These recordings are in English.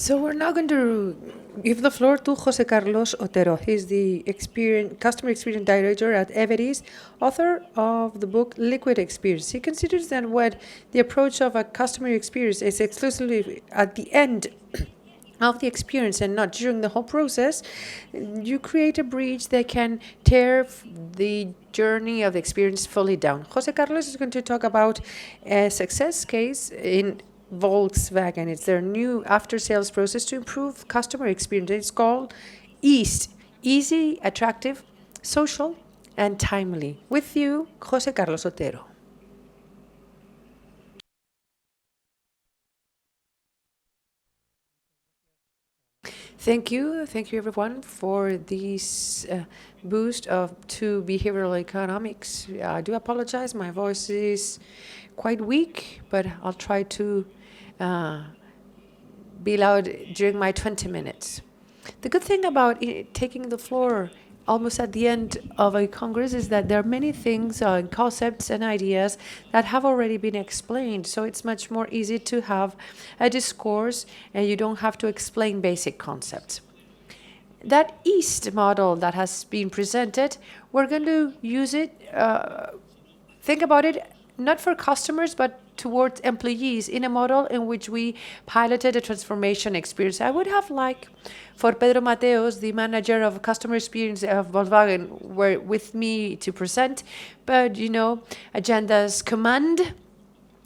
So we're now going to give the floor to Jose Carlos Otero. He's the customer experience director at Everis, author of the book Liquid Experience. He considers that when the approach of a customer experience is exclusively at the end of the experience and not during the whole process, you create a bridge that can tear the journey of the experience fully down. Jose Carlos is going to talk about a success case in Volkswagen. It's their new after-sales process to improve customer experience. It's called EAST, easy, attractive, social, and timely. With you, Jose Carlos Otero. Thank you everyone for this boost to behavioral economics. I do apologize, my voice is quite weak, but I'll try to be loud during my 20 minutes. The good thing about taking the floor almost at the end of a congress is that there are many things, concepts and ideas that have already been explained. So it's much more easy to have a discourse and you don't have to explain basic concepts. That EAST model that has been presented, we're going to use it, think about it, not for customers, but towards employees in a model in which we piloted a transformation experience. I would have liked for Pedro Mateos, the manager of customer experience of Volkswagen, were with me to present, but agendas command,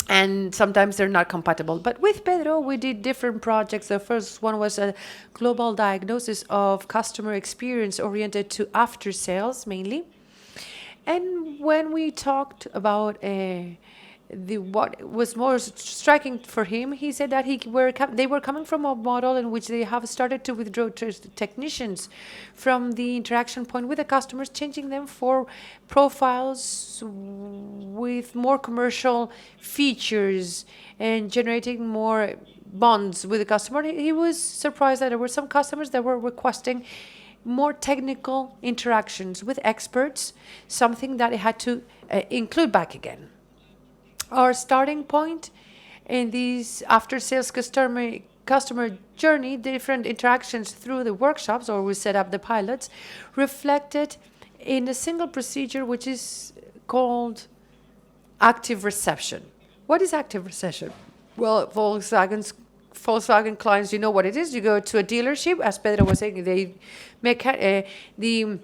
and sometimes they're not compatible. But with Pedro, we did different projects. The first one was a global diagnosis of customer experience oriented to after sales mainly. And when we talked about what was more striking for him, he said that they were coming from a model in which they have started to withdraw technicians from the interaction point with the customers, changing them for profiles with more commercial features and generating more bonds with the customer. He was surprised that there were some customers that were requesting more technical interactions with experts, something that it had to include back again. Our starting point in these after-sales customer journey, different interactions through the workshops, or we set up the pilots, reflected in a single procedure which is called active reception. What is active reception? Well, Volkswagen clients, you know what it is. You go to a dealership, as Pedro was saying, the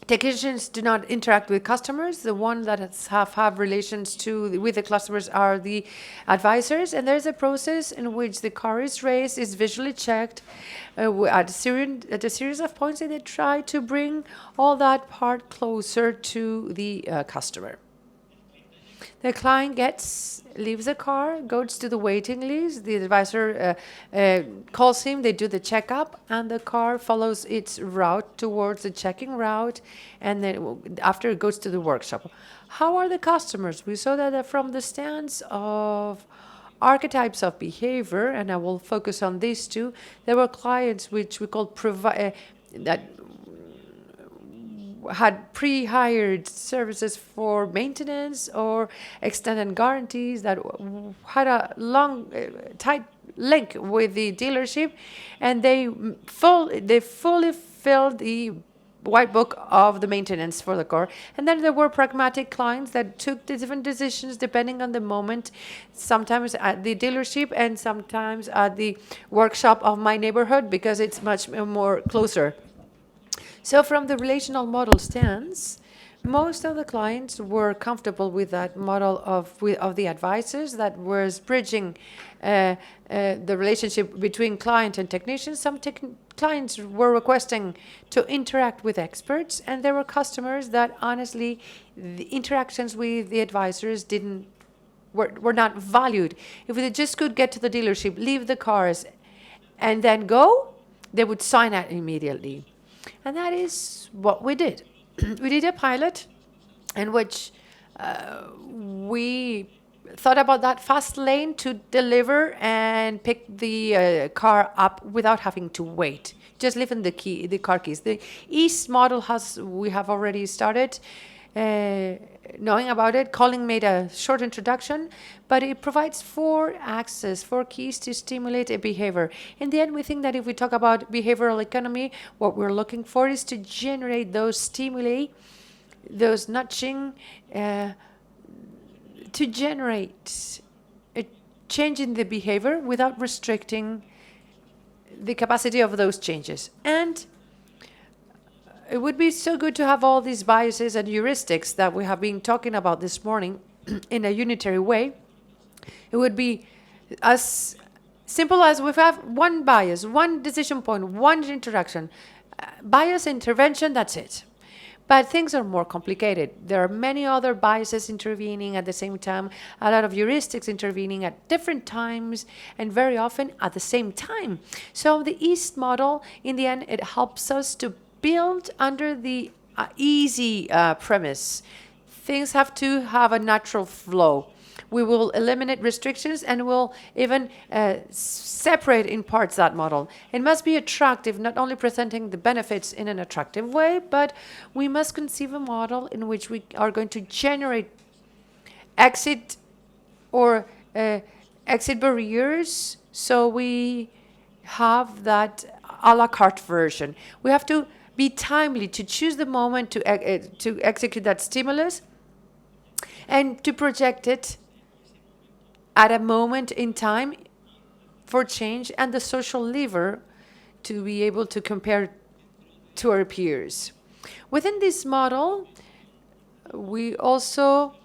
technicians do not interact with customers. The ones that have relations with the customers are the advisors. And there's a process in which the car is raised, is visually checked at a series of points, and they try to bring all that part closer to the customer. The client leaves the car, goes to the waiting list. The advisor calls him. They do the checkup, and the car follows its route towards the checking route, and then after it goes to the workshop. How are the customers? We saw that from the stance of archetypes of behavior, and I will focus on these two. There were clients which we call that had pre-hired services for maintenance or extended guarantees, that had a long, tight link with the dealership, and they fully filled the white book of the maintenance for the car. And then there were pragmatic clients that took the different decisions depending on the moment, sometimes at the dealership and sometimes at the workshop of my neighborhood, because it's much more closer. So from the relational model stance, most of the clients were comfortable with that model of the advisors that was bridging the relationship between client and technicians. Some clients were requesting to interact with experts, and there were customers that honestly the interactions with the advisors were not valued. If they just could get to the dealership, leave the cars, and then go, they would sign out immediately. And that is what we did. We did a pilot in which we thought about that fast lane to deliver and pick the car up without having to wait. Just leaving the car keys. The EAST model we have already started knowing about it. Colin made a short introduction, but it provides four axes, four keys to stimulate a behavior. In the end, we think that if we talk about behavioral economy, what we're looking for is to generate those stimuli, those nudging, to generate a change in the behavior without restricting the capacity of those changes. And it would be so good to have all these biases and heuristics that we have been talking about this morning in a unitary way. It would be as simple as we have one bias, one decision point, one interaction. Bias intervention, that's it. But things are more complicated. There are many other biases intervening at the same time, a lot of heuristics intervening at different times, and very often at the same time. So the EAST model, in the end, it helps us to build under the easy premise. Things have to have a natural flow. We will eliminate restrictions and we'll even separate in parts that model. It must be attractive, not only presenting the benefits in an attractive way, but we must conceive a model in which we are going to generate exit or exit barriers, so we have that a la carte version. We have to be timely to choose the moment to execute that stimulus and to project it at a moment in time for change, and the social lever to be able to compare to our peers. Within this model, we also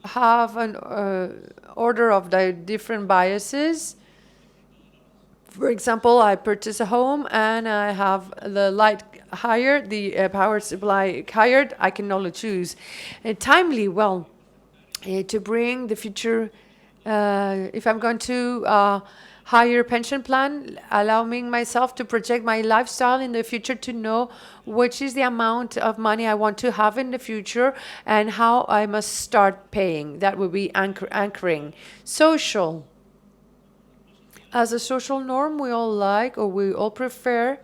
have an order of the different biases. For example, I purchase a home and I have the light hired, the power supply hired. I can only choose timely, well, to bring the future. If I'm going to hire pension plan, allowing myself to project my lifestyle in the future, to know which is the amount of money I want to have in the future and how I must start paying. That would be anchoring. Social. As a social norm, we all like, or we all prefer,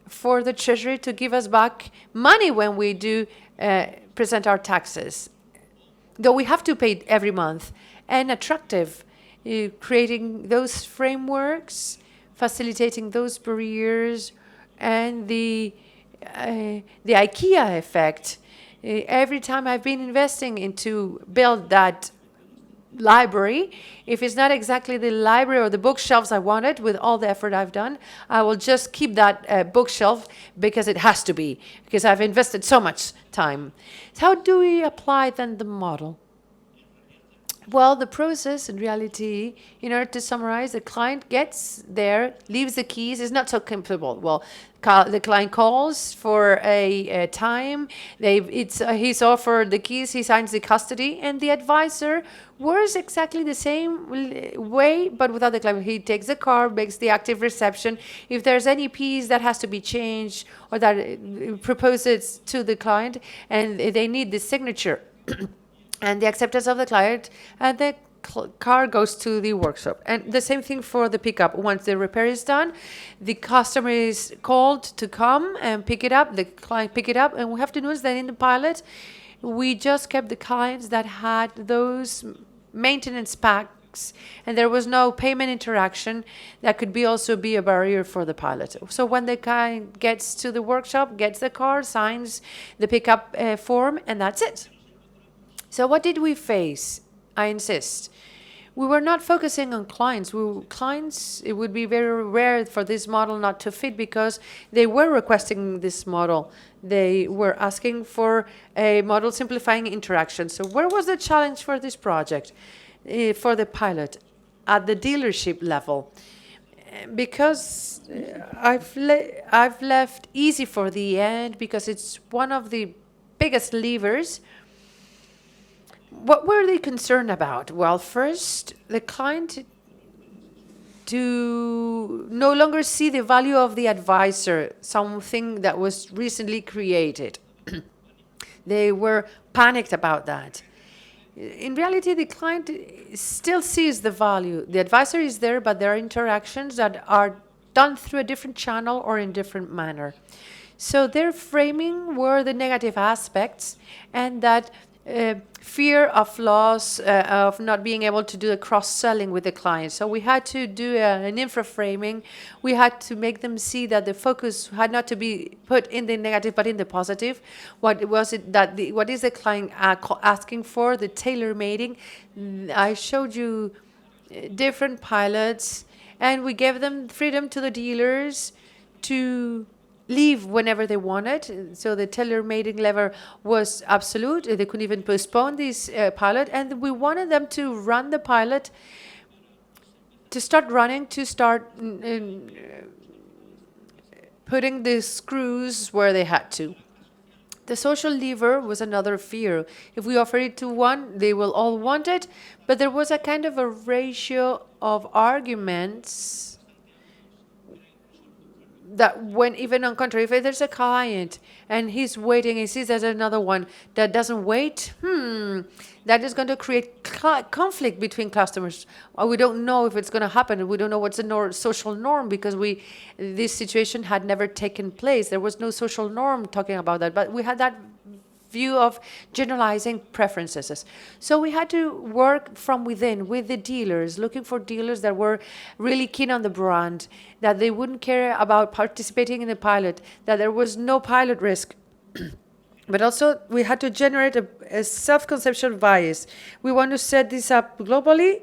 for the Treasury to give us back money when we do present our taxes, though we have to pay every month. And attractive, creating those frameworks, facilitating those barriers, and the IKEA effect. Every time I've been investing into build that library, if it's not exactly the library or the bookshelves I wanted, with all the effort I've done, I will just keep that bookshelf because it has to be, because I've invested so much time. So how do we apply then the model? Well, the process, in reality, in order to summarize, the client gets there, leaves the keys, is not so comfortable. Well, the client calls for a time, he's offered the keys, he signs the custody, and the advisor works exactly the same way, but without the client. He takes the car, makes the active reception. If there's any piece that has to be changed or that proposes to the client, and they need the signature, and the acceptance of the client, and the car goes to the workshop. And the same thing for the pickup. Once the repair is done, the customer is called to come and pick it up, the client pick it up, and we have to notice that in the pilot, we just kept the clients that had those maintenance packs, and there was no payment interaction. That could also be a barrier for the pilot. So when the client gets to the workshop, gets the car, signs the pickup form, and that's it. So what did we face? I insist. We were not focusing on clients. It would be very rare for this model not to fit, because they were requesting this model. They were asking for a model simplifying interaction. So where was the challenge for this project, for the pilot, at the dealership level? Because I've left easy for the end, because it's one of the biggest levers. What were they concerned about? Well, first, the client to no longer see the value of the advisor, something that was recently created. They were panicked about that. In reality, the client still sees the value. The advisor is there, but there are interactions that are done through a different channel or in different manner. So their framing were the negative aspects, and that fear of loss, of not being able to do the cross-selling with the client. So we had to do an infra-framing. We had to make them see that the focus had not to be put in the negative, but in the positive. What was it that what is the client asking for? The tailor-mating. I showed you different pilots, and we gave them freedom to the dealers to leave whenever they wanted. So the tailor-mating lever was absolute. They couldn't even postpone this pilot. And we wanted them to run the pilot, to start running, to start putting the screws where they had to. The social lever was another fear. If we offer it to one, they will all want it. But there was a kind of a ratio of arguments that when even on contrary, if there's a client and he's waiting, he sees there's another one that doesn't wait, that is going to create conflict between customers. We don't know if it's going to happen. We don't know what's the social norm, because this situation had never taken place. There was no social norm talking about that, but we had that view of generalizing preferences. So we had to work from within with the dealers, looking for dealers that were really keen on the brand, that they wouldn't care about participating in the pilot, that there was no pilot risk. But also we had to generate a self-conception bias. We want to set this up globally.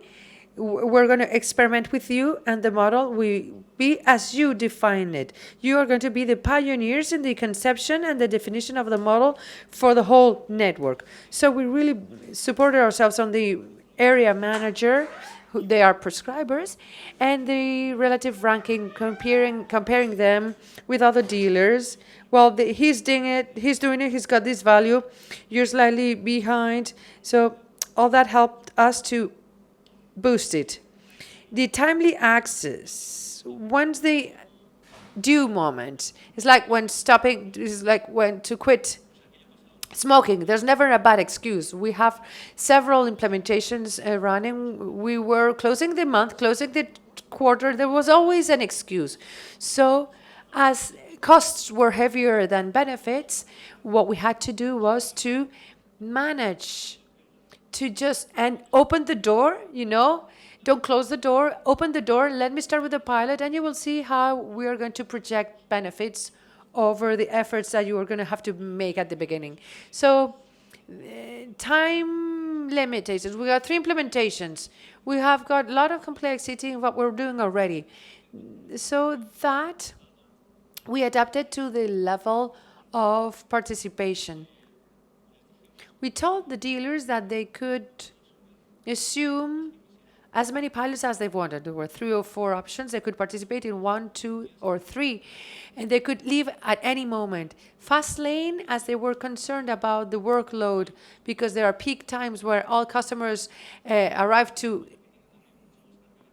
We're going to experiment with you, and the model will be as you define it. You are going to be the pioneers in the conception and the definition of the model for the whole network. So we really supported ourselves on the area manager, who they are prescribers, and the relative ranking, comparing them with other dealers. Well, he's doing it, he's got this value, you're slightly behind. So all that helped us to boost it. The timely access, once the due moment, it's like when to quit smoking. There's never a bad excuse. We have several implementations running. We were closing the month, closing the quarter. There was always an excuse. So as costs were heavier than benefits, what we had to do was to manage to just and open the door, don't close the door, open the door, let me start with the pilot, and you will see how we are going to project benefits over the efforts that you are going to have to make at the beginning. So time limitations, we got 3 implementations. We have got a lot of complexity in what we're doing already. So that we adapted to the level of participation. We told the dealers that they could assume as many pilots as they wanted. There were 3 or 4 options. They could participate in 1, 2, or 3, and they could leave at any moment. Fast lane, as they were concerned about the workload, because there are peak times where all customers arrive to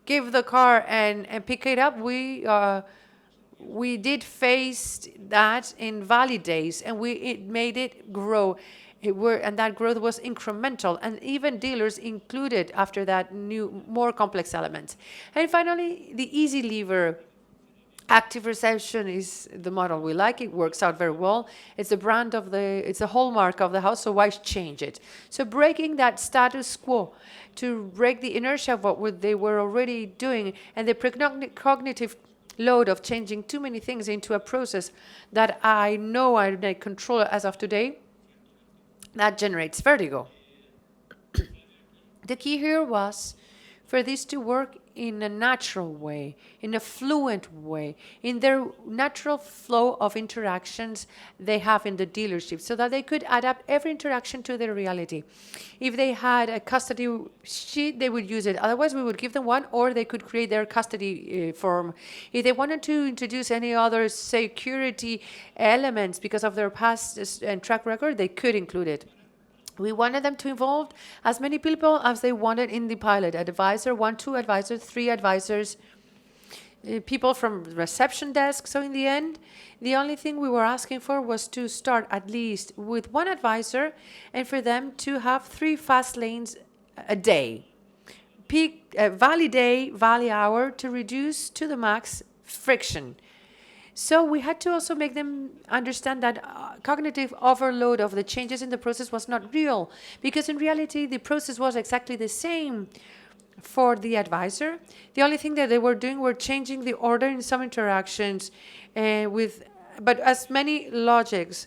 give the car and pick it up. We did face that in Valley days, and it made it grow. And that growth was incremental, and even dealers included after that new, more complex elements. And finally, the easy lever. Active reception is the model we like. It works out very well. It's the brand it's the hallmark of the house, so why change it? So breaking that status quo, to break the inertia of what they were already doing, and the cognitive load of changing too many things into a process that I know I control as of today, that generates vertigo. The key here was for this to work in a natural way, in a fluent way, in their natural flow of interactions they have in the dealership, so that they could adapt every interaction to their reality. If they had a custody sheet, they would use it. Otherwise, we would give them one, or they could create their custody form. If they wanted to introduce any other security elements because of their past and track record, they could include it. We wanted them to involve as many people as they wanted in the pilot. Advisor, 1, 2 advisors, 3 advisors, people from reception desk. So in the end, the only thing we were asking for was to start at least with 1 advisor, and for them to have 3 fast lanes a day. Peak Valley day, Valley hour, to reduce to the max friction. So we had to also make them understand that cognitive overload of the changes in the process was not real, because in reality the process was exactly the same for the advisor. The only thing that they were doing were changing the order in some interactions but as many logics.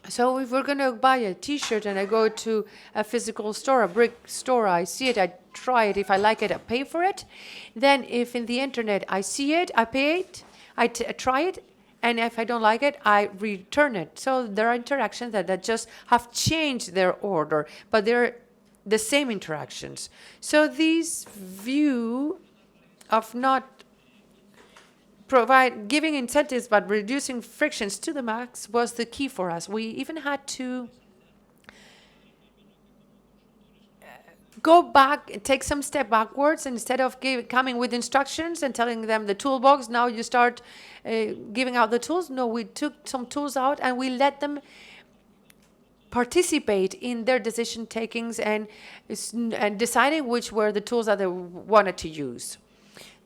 So if we're going to buy a T-shirt and I go to a physical store, a brick store, I see it, I try it. If I like it, I pay for it. Then if in the internet I see it, I pay it, I try it, and if I don't like it, I return it. So there are interactions that just have changed their order, but they're the same interactions. So this view of not giving incentives but reducing frictions to the max was the key for us. We even had to go back, take some step backwards. Instead of coming with instructions and telling them the toolbox, now you start giving out the tools. No, we took some tools out and we let them participate in their decision takings and deciding which were the tools that they wanted to use.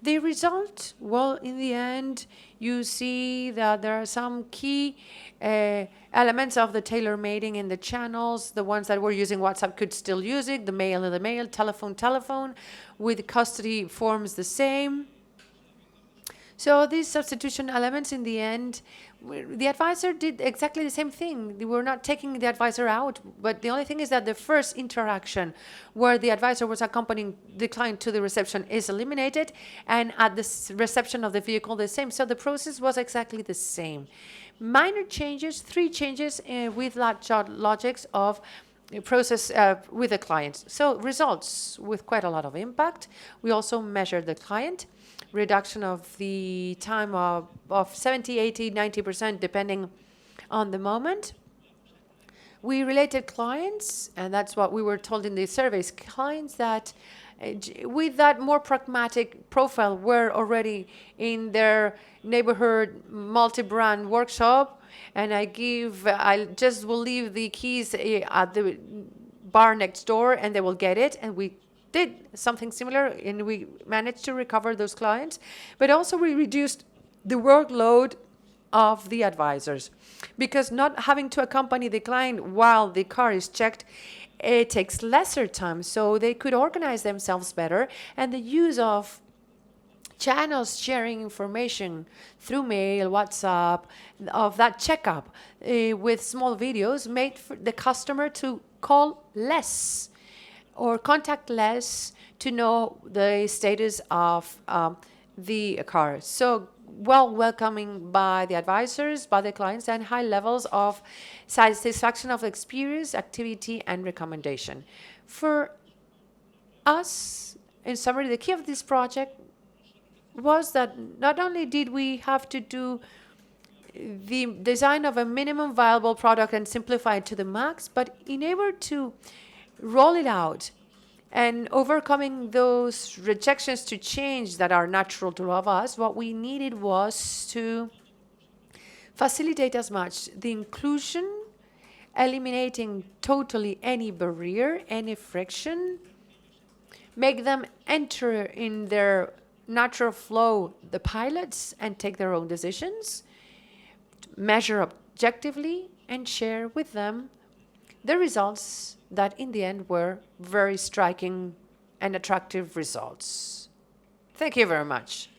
The result, well, in the end, you see that there are some key elements of the tailor-mating in the channels. The ones that were using WhatsApp could still use it, the mail, telephone, with custody forms the same. So these substitution elements, in the end, the advisor did exactly the same thing. They were not taking the advisor out, but the only thing is that the first interaction where the advisor was accompanying the client to the reception is eliminated, and at the reception of the vehicle the same. So the process was exactly the same. Minor changes, 3 changes with logics of process with the client. So results with quite a lot of impact. We also measured the client. Reduction of the time of 70, 80, 90%, depending on the moment. We related clients, and that's what we were told in the surveys, clients that with that more pragmatic profile were already in their neighborhood multi-brand workshop, and I just will leave the keys at the bar next door and they will get it, and we did something similar, and we managed to recover those clients. But also we reduced the workload of the advisors, because not having to accompany the client while the car is checked, it takes lesser time, so they could organize themselves better. And the use of channels sharing information through mail, WhatsApp, of that checkup with small videos made for the customer to call less or contact less to know the status of the car. So welcoming by the advisors, by the clients, and high levels of satisfaction of experience, activity, and recommendation. For us, in summary, the key of this project was that not only did we have to do the design of a minimum viable product and simplify it to the max, but in order to roll it out and overcoming those rejections to change that are natural to all of us, what we needed was to facilitate as much the inclusion, eliminating totally any barrier, any friction, make them enter in their natural flow the pilots and take their own decisions, measure objectively, and share with them the results that in the end were very striking and attractive results. Thank you very much.